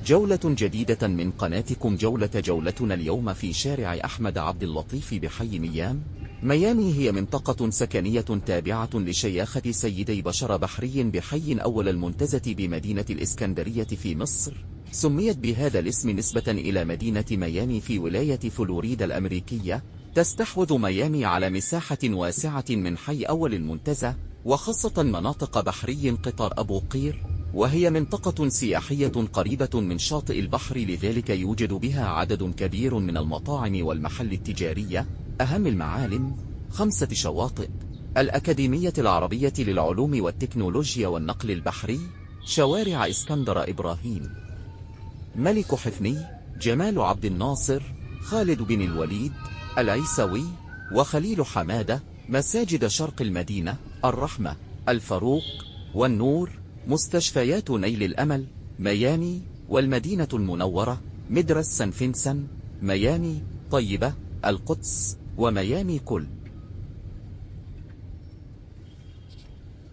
جولة جديدة من قناتكم جولتنا اليوم في شارع أحمد عبد اللطيف بحي ميام. ميامي هي منطقة سكنية تابعة لشياخة سيدي بشر بحري بحي أول المنتزه بمدينة الإسكندرية في مصر. سميت بهذا الاسم نسبة إلى مدينة ميامي في ولاية فلوريدا الأمريكية. تستحوذ ميامي على مساحة واسعة من حي أول المنتزه، وخاصة مناطق بحري قطار أبو قير، وهي منطقة سياحية قريبة من شاطئ البحر، لذلك يوجد بها عدد كبير من المطاعم والمحل التجارية. أهم المعالم 5 شواطئ: الأكاديمية العربية للعلوم والتكنولوجيا والنقل البحري، شوارع اسكندر إبراهيم، ملك حفني، جمال عبد الناصر، خالد بن الوليد، العيسوي، وخليل حمادة، مساجد شرق المدينة، الرحمة، الفاروق، والنور، مستشفيات نيل الأمل، ميامي، والمدينة المنورة، مدرسة سان فينسن، ميامي، طيبة، القدس، وميامي كل.